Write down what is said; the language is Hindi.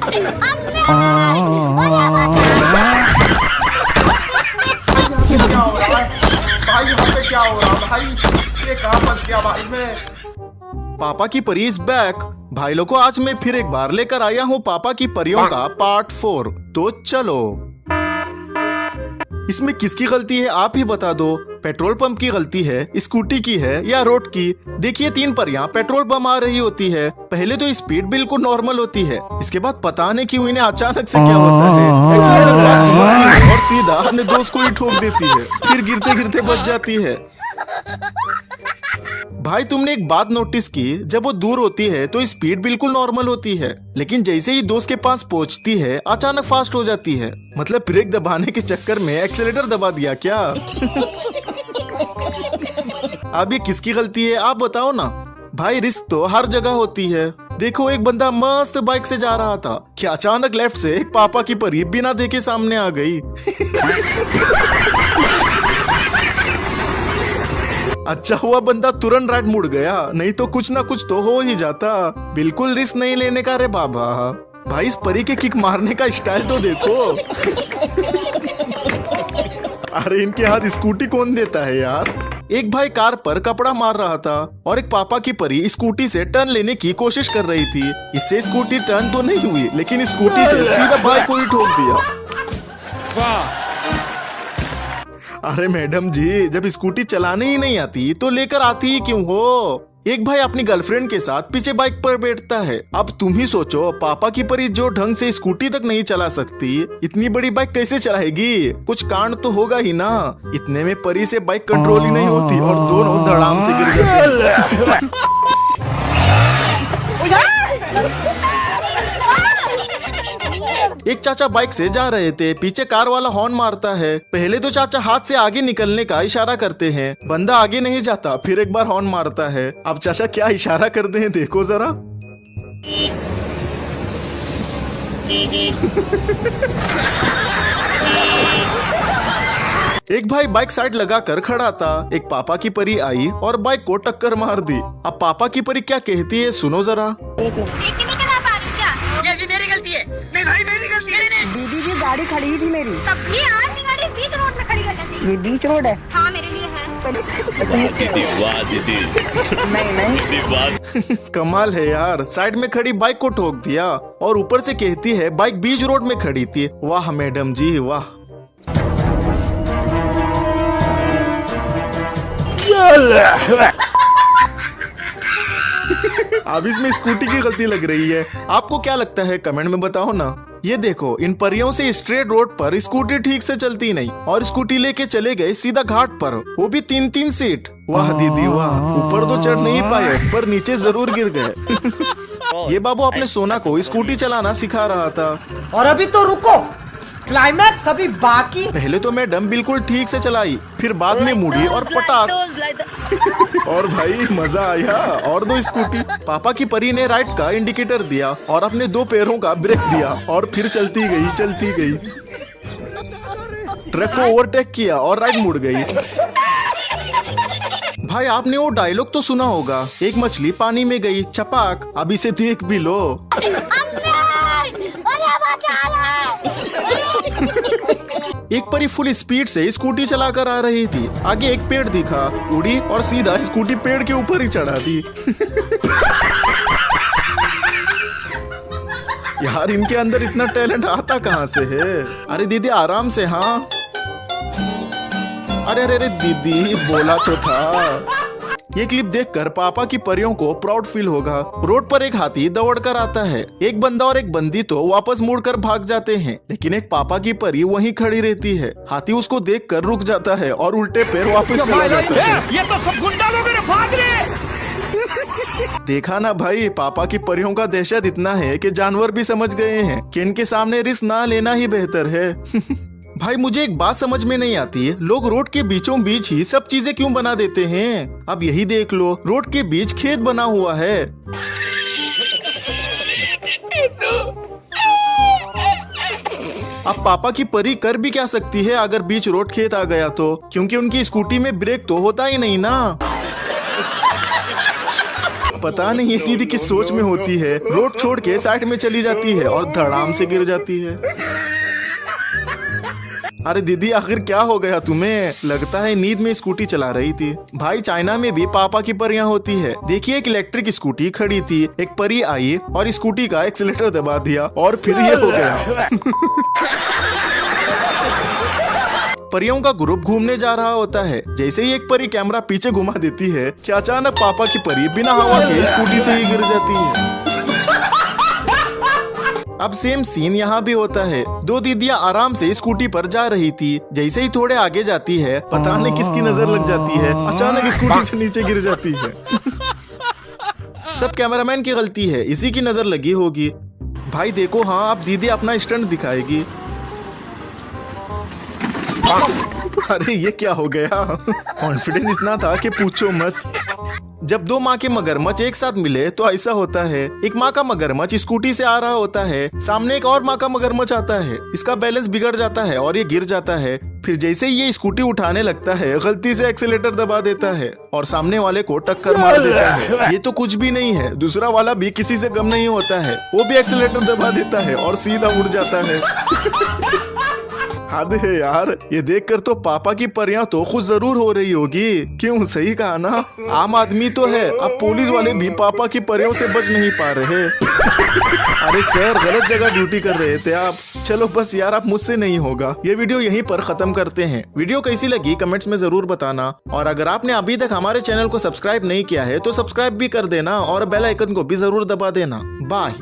क्या हो रहा है भाई? यहाँ पे क्या हो रहा है भाई? ये कहाँ फंस गया भाई मैं? पापा की परी इज बैक। भाई लोगों, आज मैं फिर एक बार लेकर आया हूँ पापा की परियों का पार्ट 4। तो चलो, इसमें किसकी गलती है आप ही बता दो। पेट्रोल पंप की गलती है, स्कूटी की है या रोड की? देखिए, 3 परियां पेट्रोल पंप आ रही होती है। पहले तो स्पीड बिल्कुल नॉर्मल होती है, इसके बाद पता नहीं क्यों इन्हें अचानक से क्या होता है, एक्सीलेटर फास्ट मारती है और सीधा अपने दोस्त को ही ठोक देती है, फिर गिरते गिरते बच जाती है। भाई, तुमने एक बात नोटिस की, जब वो दूर होती है तो स्पीड बिल्कुल नॉर्मल होती है, लेकिन जैसे ही दोस्त के पास पहुंचती है अचानक फास्ट हो जाती है। मतलब ब्रेक दबाने के चक्कर में एक्सीलेटर दबा दिया क्या? अब ये किसकी गलती है आप बताओ ना। भाई, रिस्क तो हर जगह होती है। देखो, एक बंदा मस्त बाइक से जा रहा था कि अचानक लेफ्ट से एक पापा की परी बिना देखे सामने आ गई। अच्छा हुआ बंदा तुरंत राइट मुड़ गया, नहीं तो कुछ ना कुछ तो हो ही जाता। बिल्कुल रिस्क नहीं लेने का रे बाबा। भाई, इस परी के किक मारने का स्टाइल तो देखो। अरे, इनके हाथ स्कूटी कौन देता है यार। एक भाई कार पर कपड़ा मार रहा था और एक पापा की परी स्कूटी से टर्न लेने की कोशिश कर रही थी। इससे स्कूटी टर्न तो नहीं हुई, लेकिन स्कूटी से सीधा भाई को ही ठोक दिया। अरे मैडम जी, जब स्कूटी चलाने ही नहीं आती तो लेकर आती ही क्यों हो? एक भाई अपनी गर्लफ्रेंड के साथ पीछे बाइक पर बैठता है। अब तुम ही सोचो, पापा की परी जो ढंग से स्कूटी तक नहीं चला सकती, इतनी बड़ी बाइक कैसे चलाएगी? कुछ कांड तो होगा ही ना। इतने में परी से बाइक कंट्रोल ही नहीं होती और दोनों धड़ाम से गिर जाते। एक चाचा बाइक से जा रहे थे, पीछे कार वाला हॉर्न मारता है। पहले तो चाचा हाथ से आगे निकलने का इशारा करते हैं, बंदा आगे नहीं जाता, फिर एक बार हॉर्न मारता है। अब चाचा क्या इशारा करते हैं देखो जरा। एक भाई बाइक साइड लगाकर खड़ा था, एक पापा की परी आई और बाइक को टक्कर मार दी। अब पापा की परी क्या कहती है सुनो जरा। मेरी गलती है। नहीं भाई, मेरी गलती है। दीदी जी, गाड़ी खड़ी थी मेरी। तब भी आज गाड़ी बीच रोड में खड़ी करनी थी। ये बीच रोड है? हाँ, मेरे लिए है। दीदी नहीं। कमाल है यार, साइड में खड़ी बाइक को ठोक दिया और ऊपर से कहती है बाइक बीच रोड में खड़ी थी। वाह मैडम जी वाह। अब इसमें स्कूटी की गलती लग रही है। आपको क्या लगता है कमेंट में बताओ ना। ये देखो, इन परियों से स्ट्रेट रोड पर स्कूटी ठीक से चलती नहीं और स्कूटी लेके चले गए सीधा घाट पर, वो भी 3-3 सीट। वाह दीदी वाह, ऊपर तो चढ़ नहीं पाए पर नीचे जरूर गिर गए। ये बाबू अपने सोना को स्कूटी चलाना सिखा रहा था। और अभी तो रुको, क्लाइमैक्स अभी बाकी। पहले तो मैडम बिल्कुल ठीक से चलाई, फिर बाद में मुड़ी और पटाख। और भाई मजा आया। और 2 स्कूटी। पापा की परी ने राइट का इंडिकेटर दिया और अपने 2 पैरों का ब्रेक दिया और फिर चलती गई। ट्रक को ओवरटेक किया और राइट मुड़ गई। भाई, आपने वो डायलॉग तो सुना होगा, एक मछली पानी में गई छपाक। अब इसे देख भी लो। एक परी फुल स्पीड से स्कूटी चलाकर आ रही थी। आगे एक पेड़ दिखा, उड़ी और सीधा स्कूटी पेड़ के ऊपर ही चढ़ा दी। यार, इनके अंदर इतना टैलेंट आता कहाँ से है? अरे दीदी आराम से। हाँ, अरे दीदी बोला तो था। ये क्लिप देखकर पापा की परियों को प्राउड फील होगा। रोड पर एक हाथी दौड़कर आता है। एक बंदा और एक बंदी तो वापस मुड़कर भाग जाते हैं, लेकिन एक पापा की परी वहीं खड़ी रहती है। हाथी उसको देखकर रुक जाता है और उल्टे पैर वापस चला जाता है। ये तो सब गुंडा लोग हैं, भाग रहे। देखा ना भाई, पापा की परियों का दहशत इतना है कि जानवर भी समझ गए हैं कि इनके सामने रिस्क ना लेना ही बेहतर है। भाई, मुझे एक बात समझ में नहीं आती है, लोग रोड के बीचों बीच ही सब चीजें क्यों बना देते हैं? अब यही देख लो, रोड के बीच खेत बना हुआ है। अब पापा की परी कर भी क्या सकती है अगर बीच रोड खेत आ गया तो, क्योंकि उनकी स्कूटी में ब्रेक तो होता ही नहीं ना। पता नहीं ये दीदी किस सोच में होती है, रोड छोड़ के साइड में चली जाती है और धड़ाम से गिर जाती है। अरे दीदी आखिर क्या हो गया तुम्हें? लगता है नींद में स्कूटी चला रही थी। भाई चाइना में भी पापा की परियां होती है। देखिए एक इलेक्ट्रिक स्कूटी खड़ी थी, एक परी आई और स्कूटी का एक्सीलेटर दबा दिया और फिर ये हो गया। परियों का ग्रुप घूमने जा रहा होता है। जैसे ही एक परी कैमरा पीछे घुमा देती है कि अचानक पापा की परी बिना हवा के स्कूटी से ही गिर जाती है। अब सेम सीन यहाँ भी होता है। दो दीदियाँ आराम से स्कूटी पर जा रही थी। जैसे ही थोड़े आगे जाती है, पता नहीं किसकी नजर लग जाती है, अचानक स्कूटी से नीचे गिर जाती है। सब कैमरामैन की गलती है, इसी की नजर लगी होगी। भाई देखो, हाँ अब दीदी अपना स्टंट दिखाएगी। अरे ये क्या हो गया? कॉन्फिडेंस इतना था कि पूछो मत। जब दो माँ के मगरमच्छ एक साथ मिले तो ऐसा होता है। एक माँ का मगरमच्छ स्कूटी से आ रहा होता है, सामने एक और माँ का मगरमच्छ आता है। इसका बैलेंस बिगड़ जाता है और ये गिर जाता है। फिर जैसे ही ये स्कूटी उठाने लगता है, गलती से एक्सीलेटर दबा देता है और सामने वाले को टक्कर मार देता है। ये तो कुछ भी नहीं है, दूसरा वाला भी किसी से कम नहीं होता है। वो भी एक्सीलेटर दबा देता है और सीधा उड़ जाता है। हद है यार, ये देखकर तो पापा की परियां तो खुश जरूर हो रही होगी। क्यों, सही कहा ना? आम आदमी तो है, अब पुलिस वाले भी पापा की परियों से बच नहीं पा रहे। अरे सर, गलत जगह ड्यूटी कर रहे थे आप। चलो बस यार, आप मुझसे नहीं होगा। ये वीडियो यहीं पर खत्म करते हैं। वीडियो कैसी लगी कमेंट्स में जरूर बताना, और अगर आपने अभी तक हमारे चैनल को सब्सक्राइब नहीं किया है तो सब्सक्राइब भी कर देना और बेल आइकन को भी जरूर दबा देना। बाय।